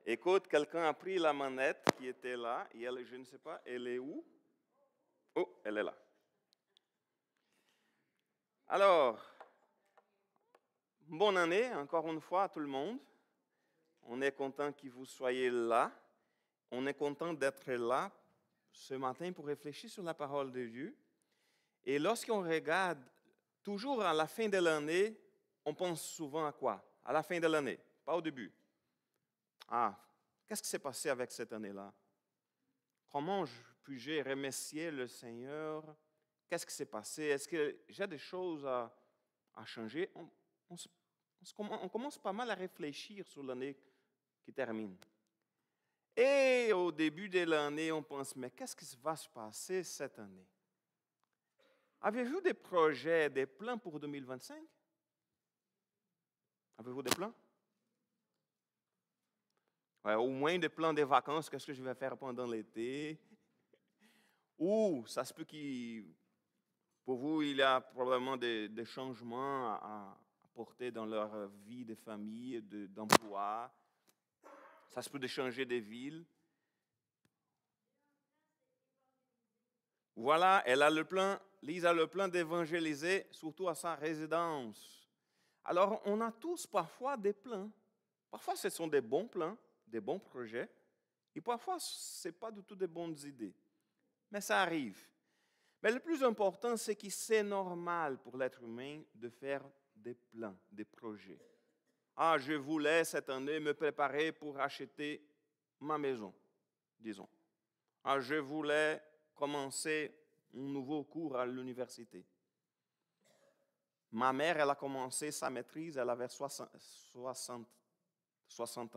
Écoute, quelqu'un a pris la manette qui était là, et elle, je ne sais pas, elle est où? Oh, elle est là. Alors, bonne année encore une fois à tout le monde. On est content que vous soyez là. On est content d'être là ce matin pour réfléchir sur la parole de Dieu. Et lorsqu'on regarde, toujours à la fin de l'année, on pense souvent à quoi? À la fin de l'année, pas au début. Ah, qu'est-ce qui s'est passé avec cette année-là? Comment puis-je remercier le Seigneur? Qu'est-ce qui s'est passé? Est-ce que j'ai des choses à changer? On commence pas mal à réfléchir sur l'année qui termine. Et au début de l'année, on pense, mais qu'est-ce qui va se passer cette année? Avez-vous des projets, des plans pour 2025? Avez-vous des plans? Ouais, au moins des plans de vacances, qu'est-ce que je vais faire pendant l'été? Ou ça se peut que pour vous, il y a probablement des changements à apporter dans leur vie de famille, d'emploi. Ça se peut de changer de ville. Voilà, elle a le plan, Lise a le plan d'évangéliser, surtout à sa résidence. Alors, on a tous parfois des plans. Parfois, ce sont des bons plans, des bons projets. Et parfois, ce n'est pas du tout des bonnes idées. Mais ça arrive. Mais le plus important, c'est que c'est normal pour l'être humain de faire des plans, des projets. Ah, je voulais cette année me préparer pour acheter ma maison, disons. Ah, je voulais commencer un nouveau cours à l'université. Ma mère, elle a commencé sa maîtrise, elle avait 60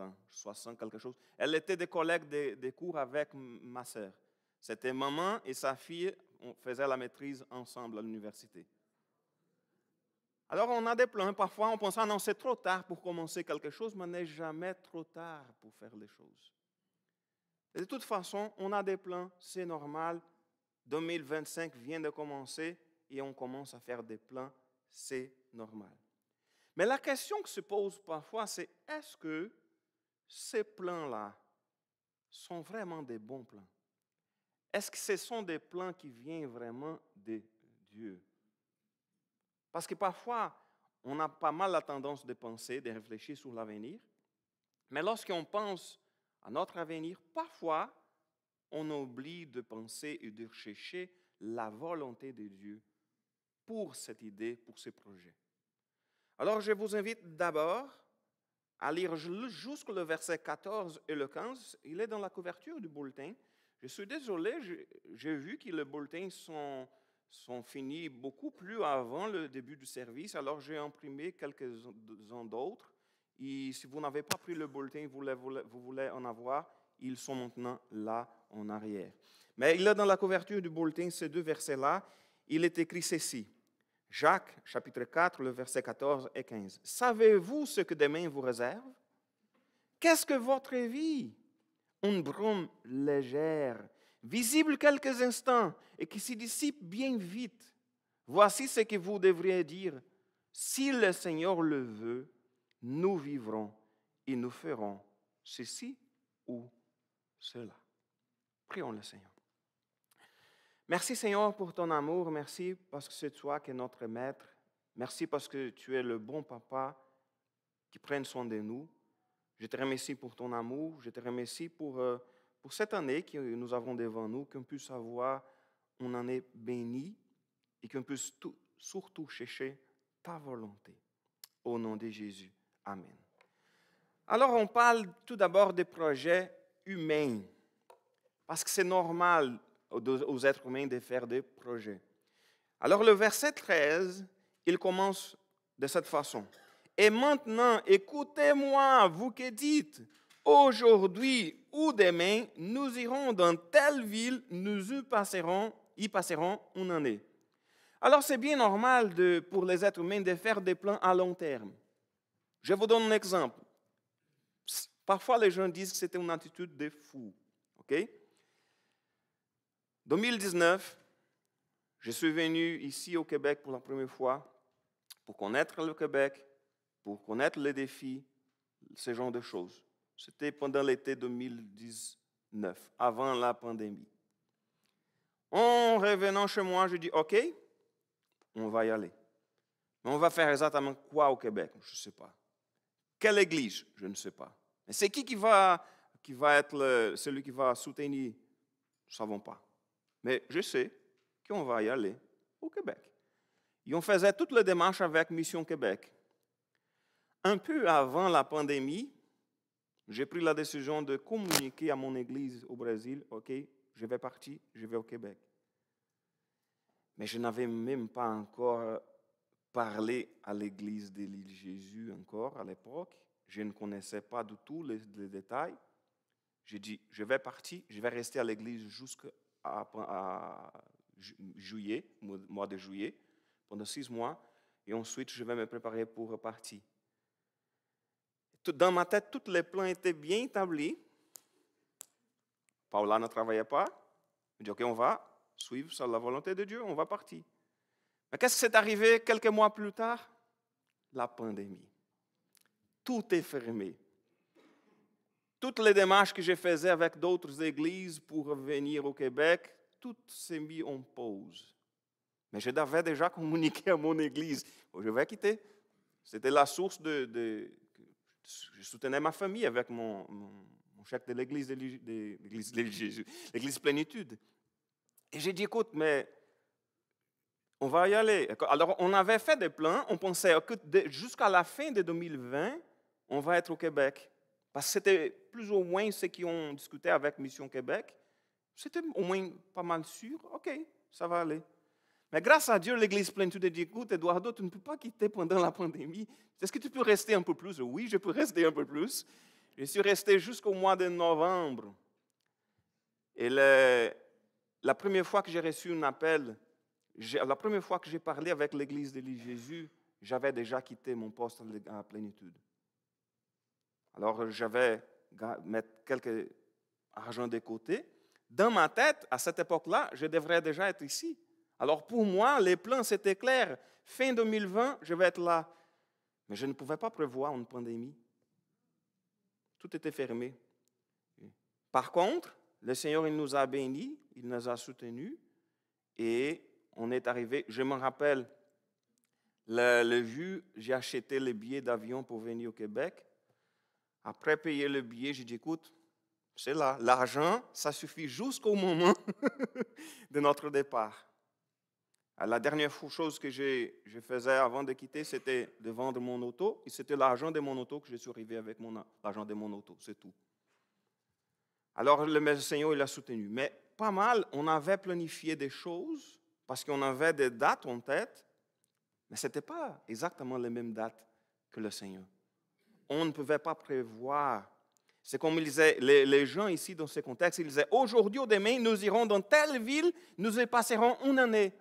ans, 60 quelque chose. Elle était des collègues des cours avec ma sœur. C'était maman et sa fille, on faisait la maîtrise ensemble à l'université. Alors, on a des plans. Parfois, on pense, ah non, c'est trop tard pour commencer quelque chose, mais il n'est jamais trop tard pour faire les choses. Et de toute façon, on a des plans, c'est normal. 2025 vient de commencer et on commence à faire des plans, c'est normal. Mais la question qui se pose parfois, c'est est-ce que ces plans-là sont vraiment des bons plans? Est-ce que ce sont des plans qui viennent vraiment de Dieu? Parce que parfois, on a pas mal la tendance de penser, de réfléchir sur l'avenir. Mais lorsqu'on pense à notre avenir, parfois, on oublie de penser et de chercher la volonté de Dieu pour cette idée, pour ce projet. Alors, je vous invite d'abord à lire jusqu'au verset 14 et le 15. Il est dans la couverture du bulletin. Je suis désolé, j'ai vu que les bulletins sont finis beaucoup plus avant le début du service, alors j'ai imprimé quelques-uns d'autres. Et si vous n'avez pas pris le bulletin, vous voulez en avoir, ils sont maintenant là en arrière. Mais il est dans la couverture du bulletin, ces deux versets-là, il est écrit ceci. Jacques, chapitre 4, le verset 14 et 15. Savez-vous ce que demain vous réserve? Qu'est-ce que votre vie? Une brume légère, visible quelques instants et qui se dissipe bien vite. Voici ce que vous devriez dire. Si le Seigneur le veut, nous vivrons et nous ferons ceci ou cela. Prions le Seigneur. Merci Seigneur pour ton amour. Merci parce que c'est toi qui es notre maître. Merci parce que tu es le bon papa qui prend soin de nous. Je te remercie pour ton amour. Je te remercie pour cette année que nous avons devant nous, qu'on puisse avoir une année bénie et qu'on puisse surtout chercher ta volonté. Au nom de Jésus. Amen. Alors, on parle tout d'abord des projets humains, parce que c'est normal aux êtres humains de faire des projets. Alors, le verset 13, il commence de cette façon. Et maintenant, écoutez-moi, vous qui dites, aujourd'hui ou demain, nous irons dans telle ville, nous y passerons une année. Alors, c'est bien normal pour les êtres humains de faire des plans à long terme. Je vous donne un exemple. Parfois, les gens disent que c'était une attitude de fou. OK? 2019, je suis venu ici au Québec pour la première fois pour connaître le Québec, pour connaître les défis, ce genre de choses. C'était pendant l'été 2019, avant la pandémie. En revenant chez moi, je dis, OK, on va y aller. Mais on va faire exactement quoi au Québec? Je ne sais pas. Quelle église? Je ne sais pas. Mais c'est qui va être celui qui va soutenir? Nous ne savons pas. Mais je sais qu'on va y aller au Québec. Et on faisait toutes les démarches avec Mission Québec. Un peu avant la pandémie, j'ai pris la décision de communiquer à mon église au Brésil, OK, je vais partir, je vais au Québec. Mais je n'avais même pas encore parlé à l'église de l'île Jésus encore à l'époque. Je ne connaissais pas du tout les détails. J'ai dit, je vais partir, je vais rester à l'église jusqu'à juillet, mois de juillet, pendant 6 mois, et ensuite je vais me préparer pour repartir. Dans ma tête, tous les plans étaient bien établis. Paula ne travaillait pas. Je dis, OK, on va suivre la volonté de Dieu, on va partir. Mais qu'est-ce qui s'est arrivé quelques mois plus tard? La pandémie. Tout est fermé. Toutes les démarches que je faisais avec d'autres églises pour venir au Québec, tout s'est mis en pause. Mais je devais déjà communiquer à mon église. Je vais quitter. C'était la source je soutenais ma famille avec mon chèque de l'église de Jésus, l'église Plénitude. Et j'ai dit, écoute, mais on va y aller. Alors, on avait fait des plans. On pensait que jusqu'à la fin de 2020, on va être au Québec. Parce que c'était plus ou moins ceux qui ont discuté avec Mission Québec. C'était au moins pas mal sûr. OK, ça va aller. Mais grâce à Dieu, l'Église Plénitude a dit, écoute, Eduardo, tu ne peux pas quitter pendant la pandémie. Est-ce que tu peux rester un peu plus? Oui, je peux rester un peu plus. Je suis resté jusqu'au mois de novembre. Et la première fois que j'ai reçu un appel, la première fois que j'ai parlé avec l'Église de l'île Jésus, j'avais déjà quitté mon poste à Plénitude. Alors, j'avais mettre quelques argent de côté. Dans ma tête, à cette époque-là, je devrais déjà être ici. Alors, pour moi, les plans, c'était clair. Fin 2020, je vais être là. Mais je ne pouvais pas prévoir une pandémie. Tout était fermé. Par contre, le Seigneur, il nous a bénis, il nous a soutenus et on est arrivé. Je me rappelle, le jour, j'ai acheté le billet d'avion pour venir au Québec. Après payer le billet, j'ai dit, écoute, c'est là, l'argent, ça suffit jusqu'au moment de notre départ. La dernière chose que je faisais avant de quitter, c'était de vendre mon auto. Et c'était l'argent de mon auto que je suis arrivé avec l'argent de mon auto, c'est tout. Alors le Seigneur, il a soutenu. Mais pas mal, on avait planifié des choses parce qu'on avait des dates en tête, mais ce n'était pas exactement les mêmes dates que le Seigneur. On ne pouvait pas prévoir. C'est comme ils disaient, les gens ici dans ce contexte, ils disaient, aujourd'hui ou demain, nous irons dans telle ville, nous y passerons une année.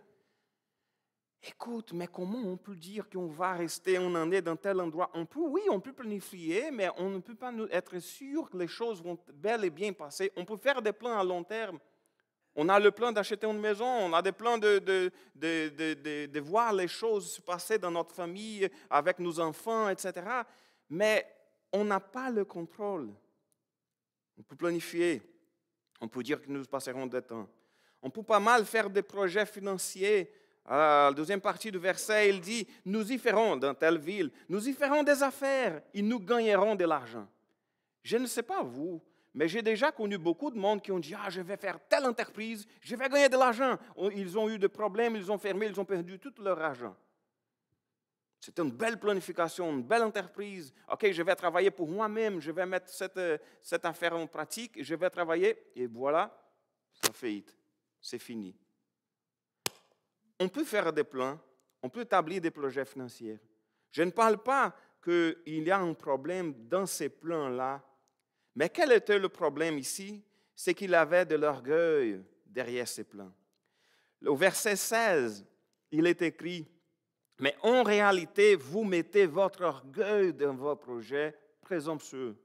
Écoute, mais comment on peut dire qu'on va rester une année dans tel endroit? Oui, on peut planifier, mais on ne peut pas être sûr que les choses vont bel et bien passer. On peut faire des plans à long terme. On a le plan d'acheter une maison, on a des plans de voir les choses se passer dans notre famille, avec nos enfants, etc. Mais on n'a pas le contrôle. On peut planifier. On peut dire que nous passerons des temps. On peut pas mal faire des projets financiers. La deuxième partie du verset, il dit, nous y ferons dans telle ville, nous y ferons des affaires et nous gagnerons de l'argent. Je ne sais pas vous, mais j'ai déjà connu beaucoup de monde qui ont dit, je vais faire telle entreprise, je vais gagner de l'argent. Ils ont eu des problèmes, ils ont fermé, ils ont perdu tout leur argent. C'était une belle planification, une belle entreprise. OK, je vais travailler pour moi-même, je vais mettre cette affaire en pratique, je vais travailler, et voilà, ça faillite, c'est fini. On peut faire des plans, on peut établir des projets financiers. Je ne parle pas qu'il y a un problème dans ces plans-là, mais quel était le problème ici? C'est qu'il avait de l'orgueil derrière ces plans. Au verset 16, il est écrit, « Mais en réalité, vous mettez votre orgueil dans vos projets présomptueux.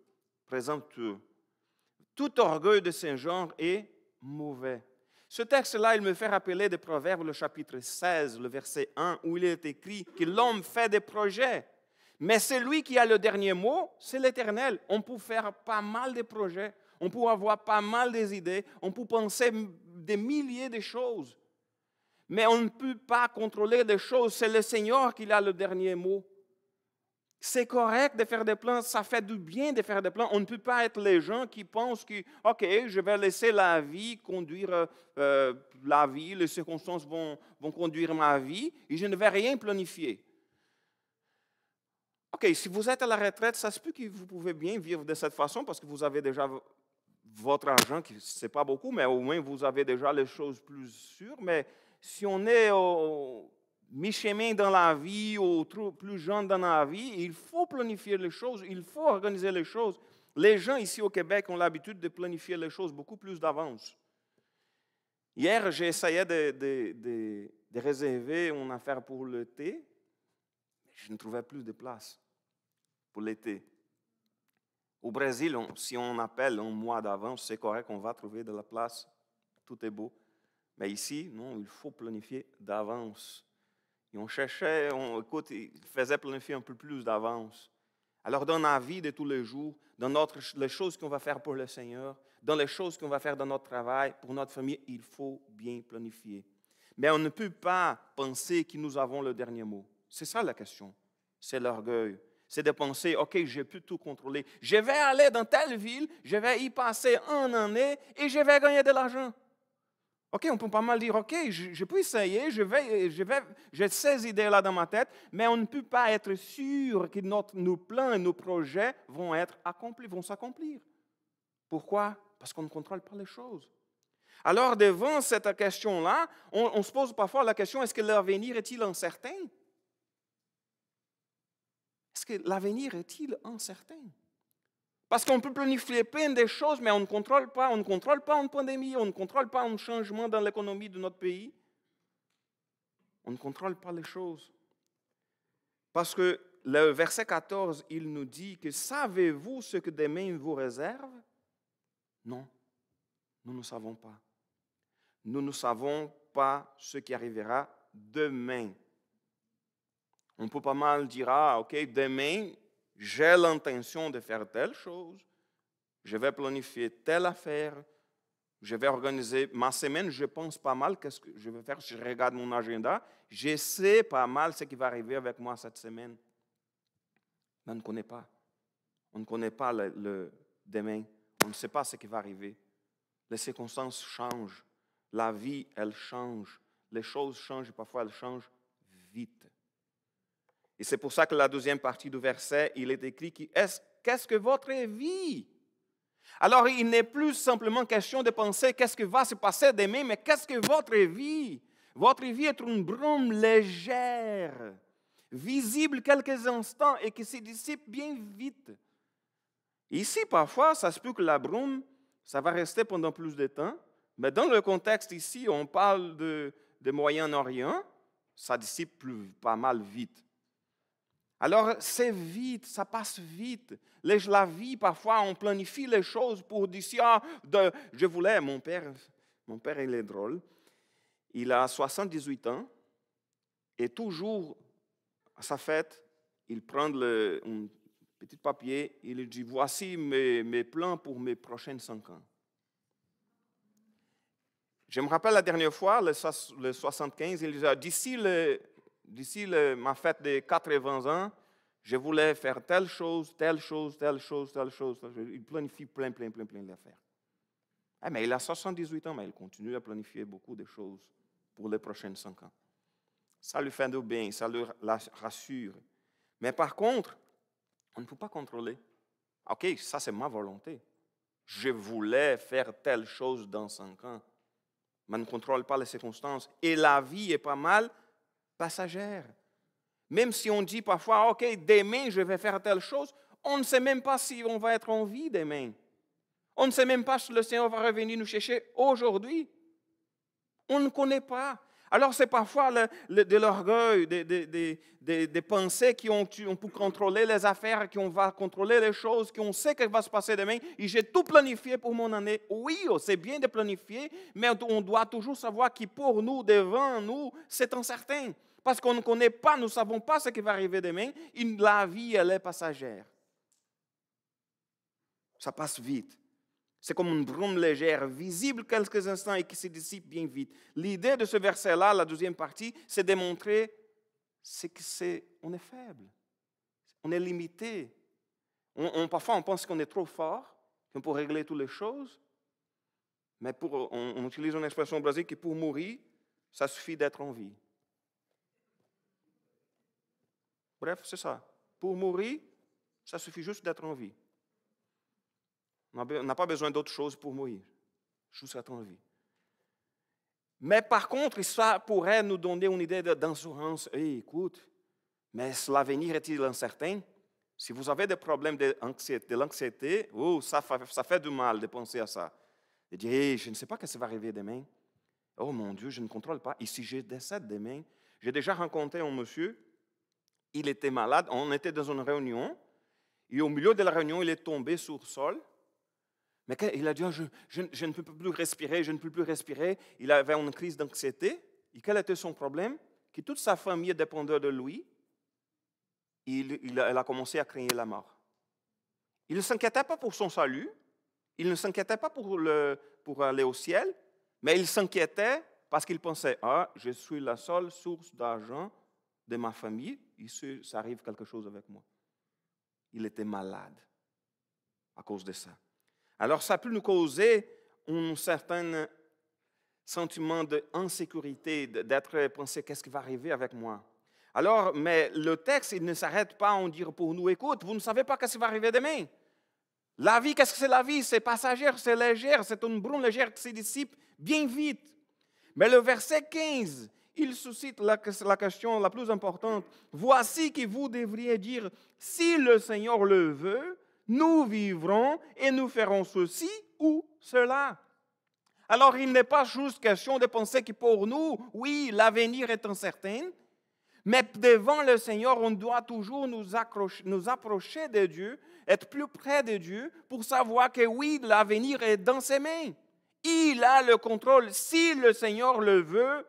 Tout orgueil de ce genre est mauvais. » Ce texte-là, il me fait rappeler de Proverbes, le chapitre 16, le verset 1, où il est écrit que l'homme fait des projets, Mais celui qui a le dernier mot, c'est l'Éternel. On peut faire pas mal de projets, on peut avoir pas mal d'idées, on peut penser des milliers de choses. Mais on ne peut pas contrôler les choses, c'est le Seigneur qui a le dernier mot. C'est correct de faire des plans, ça fait du bien de faire des plans. On ne peut pas être les gens qui pensent que, OK, je vais laisser la vie conduire la vie, les circonstances vont conduire ma vie et je ne vais rien planifier. OK, si vous êtes à la retraite, ça se peut que vous pouvez bien vivre de cette façon parce que vous avez déjà votre argent, qui ce n'est pas beaucoup, mais au moins vous avez déjà les choses plus sûres. Mais si on est au mi-chemin dans la vie ou plus jeune dans la vie, il faut planifier les choses, il faut organiser les choses. Les gens ici au Québec ont l'habitude de planifier les choses beaucoup plus d'avance. Hier, j'ai essayé de réserver une affaire pour l'été, mais je ne trouvais plus de place pour l'été. Au Brésil, si on appelle un mois d'avance, c'est correct, on va trouver de la place, tout est beau. Mais ici, non, il faut planifier d'avance. Et on cherchait, il faisait planifier un peu plus d'avance. Alors, dans la vie de tous les jours, dans les choses qu'on va faire pour le Seigneur, dans les choses qu'on va faire dans notre travail, pour notre famille, il faut bien planifier. Mais on ne peut pas penser que nous avons le dernier mot. C'est ça la question. C'est l'orgueil. C'est de penser, OK, je peux tout contrôler. Je vais aller dans telle ville, je vais y passer une année et je vais gagner de l'argent. OK, on peut pas mal dire, OK, je peux essayer, j'ai ces idées-là dans ma tête, mais on ne peut pas être sûr que nos plans et nos projets vont être accomplis, vont s'accomplir. Pourquoi? Parce qu'on ne contrôle pas les choses. Alors, devant cette question-là, on se pose parfois la question, est-ce que l'avenir est-il incertain? Est-ce que l'avenir est-il incertain? Parce qu'on peut planifier plein de choses, mais on ne contrôle pas. On ne contrôle pas une pandémie, on ne contrôle pas un changement dans l'économie de notre pays. On ne contrôle pas les choses. Parce que le verset 14, il nous dit que savez-vous ce que demain vous réserve? Non, nous ne savons pas. Nous ne savons pas ce qui arrivera demain. On peut pas mal dire, OK, demain, j'ai l'intention de faire telle chose, je vais planifier telle affaire, je vais organiser ma semaine, je pense pas mal qu'est-ce que je vais faire, je regarde mon agenda, je sais pas mal ce qui va arriver avec moi cette semaine. Mais on ne connaît pas. On ne connaît pas le demain. On ne sait pas ce qui va arriver. Les circonstances changent. La vie, elle change. Les choses changent et parfois elles changent vite. Et c'est pour ça que la deuxième partie du verset, il est écrit qu'est-ce que votre vie? Alors, il n'est plus simplement question de penser qu'est-ce que va se passer demain, mais qu'est-ce que votre vie? Votre vie est une brume légère, visible quelques instants et qui se dissipe bien vite. Ici, parfois, ça se peut que la brume, ça va rester pendant plus de temps, mais dans le contexte ici, on parle de Moyen-Orient, ça dissipe pas mal vite. Alors, c'est vite, ça passe vite. La vie, parfois, on planifie les choses pour d'ici, je voulais, mon père, il est drôle. Il a 78 ans et toujours, à sa fête, il prend un petit papier, il dit, voici mes plans pour mes prochaines 5 ans. Je me rappelle la dernière fois, le 75, il disait, d'ici ma fête de 80 ans, je voulais faire telle chose, telle chose, telle chose, telle chose, telle chose. Il planifie plein d'affaires. Mais il a 78 ans, mais il continue à planifier beaucoup de choses pour les prochaines 5 ans. Ça lui fait du bien, ça le rassure. Mais par contre, on ne peut pas contrôler. OK, ça c'est ma volonté. Je voulais faire telle chose dans 5 ans. Mais on ne contrôle pas les circonstances. Et la vie est pas mal passagère. Même si on dit parfois, OK, demain je vais faire telle chose, on ne sait même pas si on va être en vie demain. On ne sait même pas si le Seigneur va revenir nous chercher aujourd'hui. On ne connaît pas. Alors c'est parfois de l'orgueil, des pensées qu'on peut contrôler les affaires, qu'on va contrôler les choses, qu'on sait ce qui va se passer demain. Et j'ai tout planifié pour mon année. Oui, c'est bien de planifier, mais on doit toujours savoir que pour nous, devant nous, c'est incertain. Parce qu'on ne connaît pas, nous ne savons pas ce qui va arriver demain. La vie, elle est passagère. Ça passe vite. C'est comme une brume légère, visible quelques instants et qui se dissipe bien vite. L'idée de ce verset-là, la deuxième partie, c'est de montrer qu'on est faible, on est limité. Parfois, on pense qu'on est trop fort, qu'on peut régler toutes les choses. Mais on utilise une expression au Brésil que pour mourir, ça suffit d'être en vie. Bref, c'est ça. Pour mourir, ça suffit juste d'être en vie. On n'a pas besoin d'autre chose pour mourir. Juste être en vie. Mais par contre, ça pourrait nous donner une idée d'assurance. Hey, écoute, mais l'avenir est-il incertain? Si vous avez des problèmes de l'anxiété, ça fait du mal de penser à ça. De dire, hey, je ne sais pas ce qui va arriver demain. Oh mon Dieu, je ne contrôle pas. Et si je décède demain? J'ai déjà rencontré un monsieur, il était malade, on était dans une réunion, et au milieu de la réunion, il est tombé sur le sol. Mais il a dit, je ne peux plus respirer, je ne peux plus respirer. Il avait une crise d'anxiété. Et quel était son problème? Que toute sa famille dépendait de lui. Il a commencé à craindre la mort. Il ne s'inquiétait pas pour son salut. Il ne s'inquiétait pas pour aller au ciel. Mais il s'inquiétait parce qu'il pensait, je suis la seule source d'argent de ma famille. Et si ça arrive quelque chose avec moi. Il était malade à cause de ça. Alors, ça peut nous causer un certain sentiment d'insécurité, d'être pensé, qu'est-ce qui va arriver avec moi? Alors, mais le texte, il ne s'arrête pas à dire pour nous, écoute, vous ne savez pas ce qui va arriver demain. La vie, qu'est-ce que c'est la vie? C'est passager, c'est légère, c'est une brume légère qui se dissipe bien vite. Mais le verset 15, il suscite la question la plus importante. Voici que vous devriez dire, si le Seigneur le veut, nous vivrons et nous ferons ceci ou cela. Alors, il n'est pas juste question de penser que pour nous, oui, l'avenir est incertain, mais devant le Seigneur, on doit toujours nous approcher de Dieu, être plus près de Dieu pour savoir que oui, l'avenir est dans ses mains. Il a le contrôle. Si le Seigneur le veut,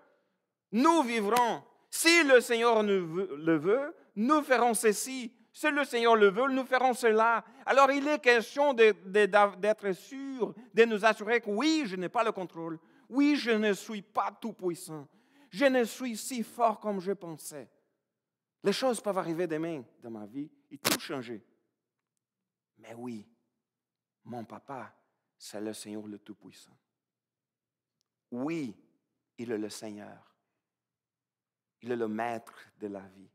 nous vivrons. Si le Seigneur le veut, nous ferons ceci. Si le Seigneur le veut, nous ferons cela. Alors, il est question d'être sûr, de nous assurer que oui, je n'ai pas le contrôle. Oui, je ne suis pas tout puissant. Je ne suis si fort comme je pensais. Les choses peuvent arriver demain dans ma vie et tout changer. Mais oui, mon papa, c'est le Seigneur le Tout-Puissant. Oui, il est le Seigneur. Il est le maître de la vie.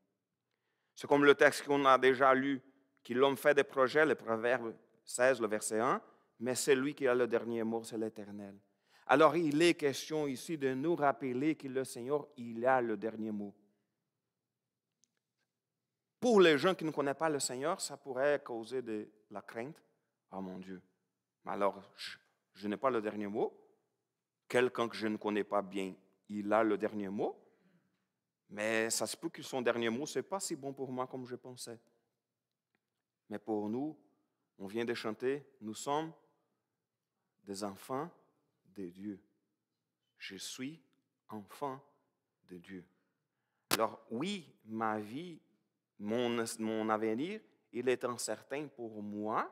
C'est comme le texte qu'on a déjà lu, que l'homme fait des projets, le Proverbe 16, le verset 1, mais c'est lui qui a le dernier mot, c'est l'Éternel. Alors, il est question ici de nous rappeler que le Seigneur, il a le dernier mot. Pour les gens qui ne connaissent pas le Seigneur, ça pourrait causer de la crainte. Oh mon Dieu, mais alors, je n'ai pas le dernier mot. Quelqu'un que je ne connais pas bien, il a le dernier mot. Mais ça se peut que son dernier mot, ce n'est pas si bon pour moi comme je pensais. Mais pour nous, on vient de chanter, nous sommes des enfants de Dieu. Je suis enfant de Dieu. Alors oui, ma vie, mon avenir, il est incertain pour moi.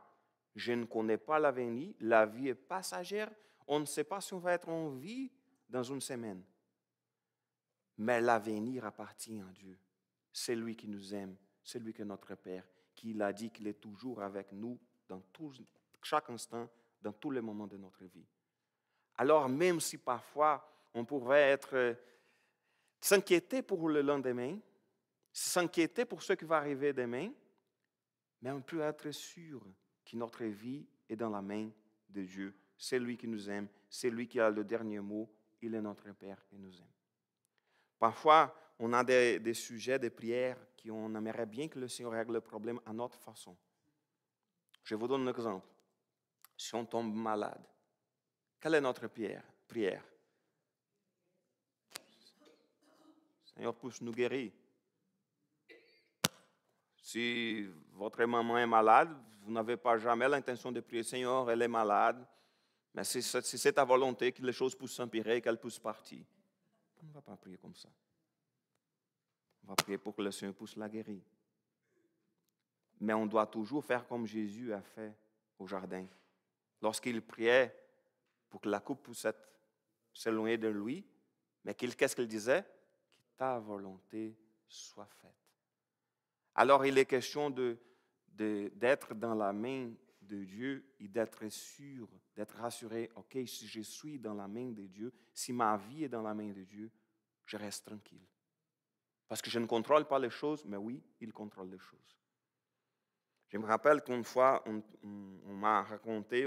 Je ne connais pas l'avenir. La vie est passagère. On ne sait pas si on va être en vie dans une semaine. Mais l'avenir appartient à Dieu. C'est lui qui nous aime. C'est lui qui est notre Père, qui l'a dit qu'il est toujours avec nous dans chaque instant, dans tous les moments de notre vie. Alors, même si parfois on pourrait s'inquiéter pour le lendemain, s'inquiéter pour ce qui va arriver demain, mais on peut être sûr que notre vie est dans la main de Dieu. C'est lui qui nous aime, c'est lui qui a le dernier mot, il est notre Père qui nous aime. Parfois, on a des sujets de prière qu'on aimerait bien que le Seigneur règle le problème à notre façon. Je vous donne un exemple. Si on tombe malade, quelle est notre prière? Seigneur, puisse nous guérir. Si votre maman est malade, vous n'avez pas jamais l'intention de prier, Seigneur, elle est malade, mais si c'est ta volonté que les choses puissent s'empirer, qu'elle puisse partir. On ne va pas prier comme ça. On va prier pour que le Seigneur puisse la guérir. Mais on doit toujours faire comme Jésus a fait au jardin. Lorsqu'il priait pour que la coupe puisse s'éloigner de lui, mais qu'est-ce qu'il disait? Que ta volonté soit faite. Alors il est question d'être dans la main de Dieu et d'être sûr, d'être rassuré, OK, si je suis dans la main de Dieu, si ma vie est dans la main de Dieu, je reste tranquille. Parce que je ne contrôle pas les choses, mais oui, il contrôle les choses. Je me rappelle qu'une fois, on m'a raconté,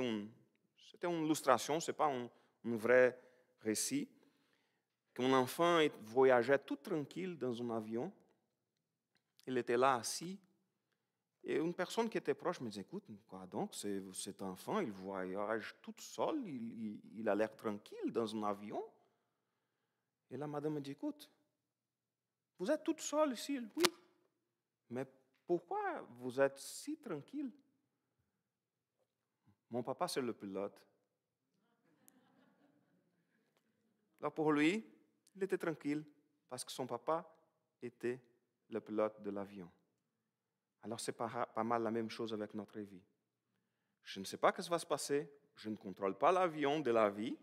c'était une illustration, ce n'est pas un vrai récit, qu'un enfant voyageait tout tranquille dans un avion. Il était là assis. Et une personne qui était proche me disait, écoute, quoi donc, cet enfant, il voyage tout seul, il a l'air tranquille dans un avion. Et la madame me dit, écoute, vous êtes toute seule ici? Oui. Mais pourquoi vous êtes si tranquille? Mon papa, c'est le pilote. Alors pour lui, il était tranquille parce que son papa était le pilote de l'avion. Alors c'est pas mal la même chose avec notre vie. Je ne sais pas ce qui va se passer, je ne contrôle pas l'avion de la vie,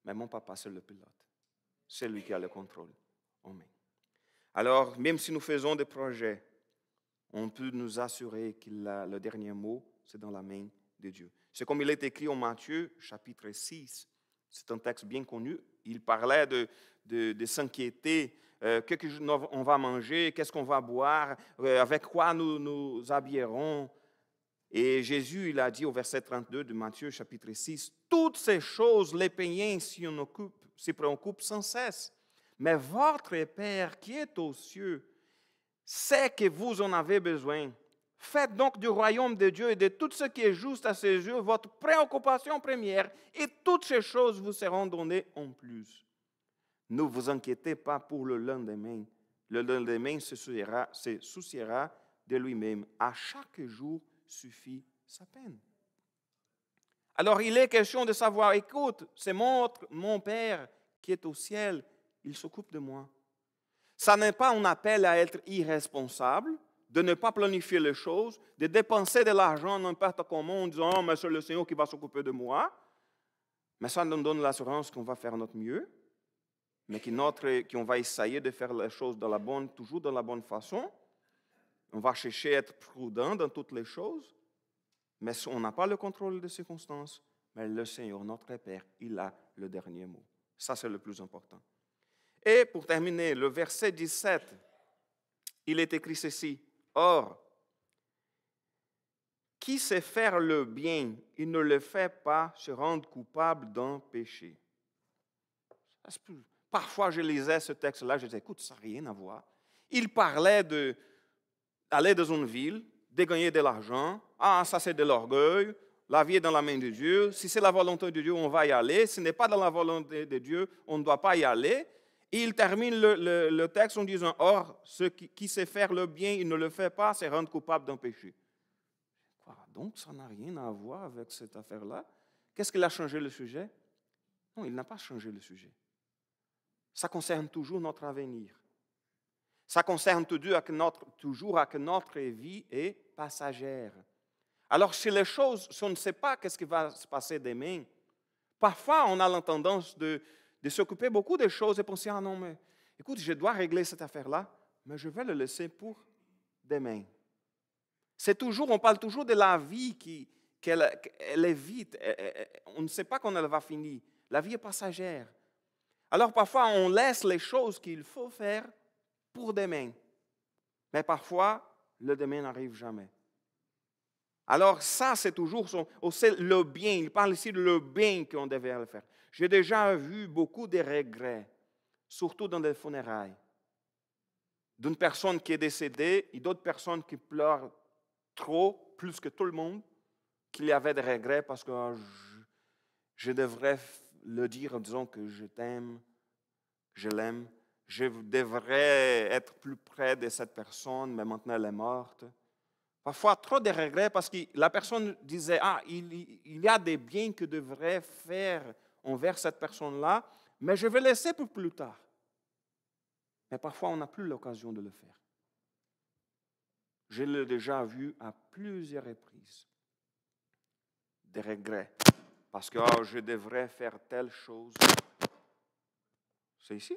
mais mon papa, c'est le pilote. C'est lui qui a le contrôle. Amen. Alors, même si nous faisons des projets, on peut nous assurer que le dernier mot, c'est dans la main de Dieu. C'est comme il est écrit en Matthieu, chapitre 6. C'est un texte bien connu. Il parlait de s'inquiéter. Qu'est-ce qu'on va manger? Qu'est-ce qu'on va boire? Avec quoi nous habillerons? Et Jésus, il a dit au verset 32 de Matthieu, chapitre 6, « Toutes ces choses, les païens s'y préoccupent sans cesse. Mais votre Père qui est aux cieux sait que vous en avez besoin. Faites donc du royaume de Dieu et de tout ce qui est juste à ses yeux votre préoccupation première, et toutes ces choses vous seront données en plus. Ne vous inquiétez pas pour le lendemain. Le lendemain se souciera de lui-même. À chaque jour suffit sa peine. » Alors il est question de savoir, écoute, c'est mon Père qui est au ciel, il s'occupe de moi. Ça n'est pas un appel à être irresponsable, de ne pas planifier les choses, de dépenser de l'argent n'importe comment en disant « Oh, mais c'est le Seigneur qui va s'occuper de moi ». Mais ça nous donne l'assurance qu'on va faire notre mieux, mais qu'on va essayer de faire les choses toujours dans la bonne façon. On va chercher à être prudent dans toutes les choses, mais on n'a pas le contrôle des circonstances. Mais le Seigneur, notre Père, il a le dernier mot. Ça, c'est le plus important. Et pour terminer, le verset 17, il est écrit ceci. « Or, qui sait faire le bien, il ne le fait pas, se rendre coupable d'un péché. » Parfois, je lisais ce texte-là, je disais, écoute, ça n'a rien à voir. Il parlait d'aller dans une ville, de gagner de l'argent. Ah, ça c'est de l'orgueil. La vie est dans la main de Dieu. Si c'est la volonté de Dieu, on va y aller. Si ce n'est pas dans la volonté de Dieu, on ne doit pas y aller. Et il termine le texte en disant, « Or, ceux qui sait faire le bien, il ne le fait pas, se rendre coupable d'un péché. » Quoi? Donc, ça n'a rien à voir avec cette affaire-là. Qu'est-ce qu'il a changé le sujet? Non, il n'a pas changé le sujet. Ça concerne toujours notre avenir. Ça concerne toujours que notre vie est passagère. Alors, si les choses, si on ne sait pas ce qui va se passer demain, parfois on a la tendance de s'occuper beaucoup de choses et penser, ah non, mais écoute, je dois régler cette affaire-là, mais je vais le laisser pour demain. On parle toujours de la vie qu'elle est vite. On ne sait pas quand elle va finir. La vie est passagère. Alors parfois, on laisse les choses qu'il faut faire pour demain. Mais parfois, le demain n'arrive jamais. Alors ça, c'est toujours le bien. Il parle ici de le bien qu'on devait faire. J'ai déjà vu beaucoup de regrets, surtout dans les funérailles, d'une personne qui est décédée et d'autres personnes qui pleurent trop, plus que tout le monde, qu'il y avait des regrets parce que je devrais le dire en disant que je t'aime, que je l'aime. Je devrais être plus près de cette personne, mais maintenant elle est morte. Parfois, trop de regrets parce que la personne disait, ah, il y a des biens que je devrais faire envers cette personne-là, mais je vais laisser pour plus tard. Mais parfois, on n'a plus l'occasion de le faire. Je l'ai déjà vu à plusieurs reprises. Des regrets. Parce que je devrais faire telle chose. C'est ici.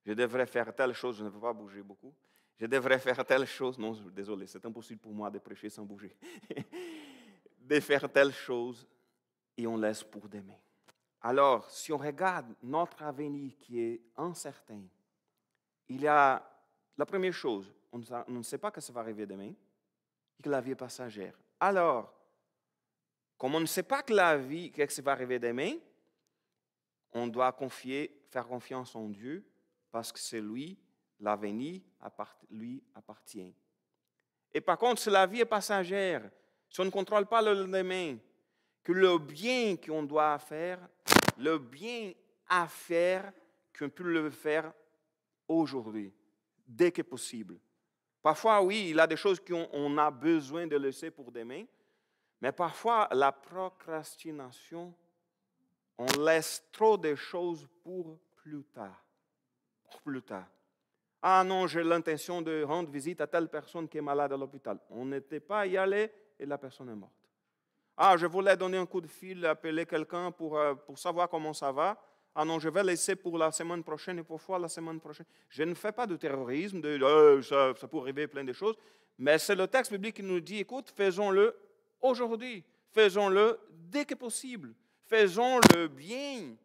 Je devrais faire telle chose. Je ne peux pas bouger beaucoup. Je devrais faire telle chose. Non, désolé, c'est impossible pour moi de prêcher sans bouger. De faire telle chose et on laisse pour demain. Alors, si on regarde notre avenir qui est incertain, il y a la première chose, on ne sait pas que ça va arriver demain et que la vie est passagère. Alors, comme on ne sait pas que la vie, que ça va arriver demain, on doit faire confiance en Dieu parce que c'est lui, l'avenir lui appartient. Et par contre, si la vie est passagère, si on ne contrôle pas le lendemain, que le bien qu'on doit faire, le bien à faire, qu'on peut le faire aujourd'hui, dès que possible. Parfois, oui, il y a des choses qu'on a besoin de laisser pour demain, mais parfois, la procrastination, on laisse trop de choses pour plus tard. Pour plus tard. Ah non, j'ai l'intention de rendre visite à telle personne qui est malade à l'hôpital. On n'était pas y aller et la personne est morte. Ah, je voulais donner un coup de fil, appeler quelqu'un pour savoir comment ça va. Ah non, je vais laisser pour la semaine prochaine et parfois la semaine prochaine. Je ne fais pas de terrorisme, ça peut arriver plein de choses, mais c'est le texte biblique qui nous dit, écoute, faisons-le aujourd'hui. Faisons-le dès que possible. Faisons le bien.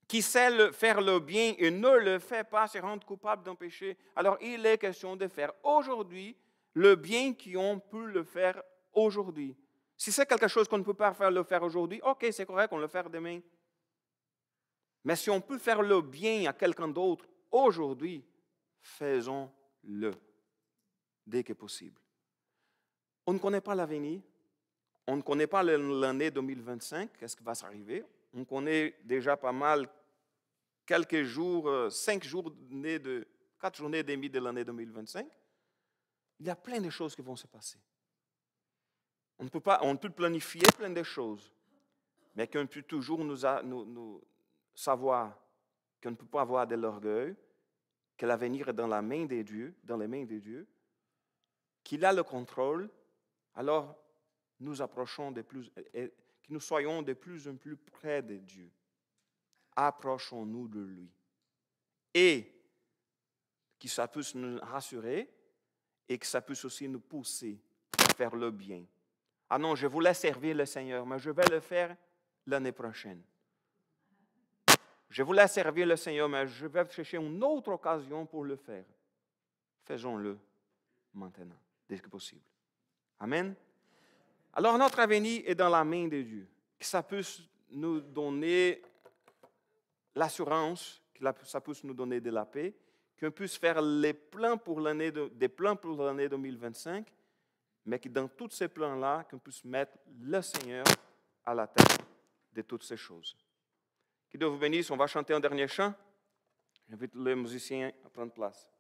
Qui sait faire le bien et ne le fait pas se rend coupable d'un péché. Alors, il est question de faire aujourd'hui le bien qu'on peut le faire aujourd'hui. Si c'est quelque chose qu'on ne peut pas le faire aujourd'hui, ok, c'est correct, on le fait demain. Mais si on peut faire le bien à quelqu'un d'autre aujourd'hui, faisons-le dès que possible. On ne connaît pas l'avenir. On ne connaît pas l'année 2025, qu'est-ce qui va s'arriver. On connaît déjà pas mal quelques jours, 4 journées et demie de l'année 2025. Il y a plein de choses qui vont se passer. On peut planifier plein de choses, mais qu'on peut toujours nous savoir qu'on ne peut pas avoir de l'orgueil, que l'avenir est dans la main de Dieu, dans les mains de Dieu, qu'il a le contrôle. Alors, nous approchons que nous soyons de plus en plus près de Dieu. Approchons-nous de lui. Et que ça puisse nous rassurer et que ça puisse aussi nous pousser à faire le bien. Ah non, je voulais servir le Seigneur, mais je vais le faire l'année prochaine. Je voulais servir le Seigneur, mais je vais chercher une autre occasion pour le faire. Faisons-le maintenant, dès que possible. Amen. Alors, notre avenir est dans la main de Dieu. Que ça puisse nous donner l'assurance, que ça puisse nous donner de la paix, qu'on puisse faire des plans pour l'année 2025, mais que dans tous ces plans-là, qu'on puisse mettre le Seigneur à la tête de toutes ces choses. Que Dieu vous bénisse. On va chanter un dernier chant. J'invite les musiciens à prendre place.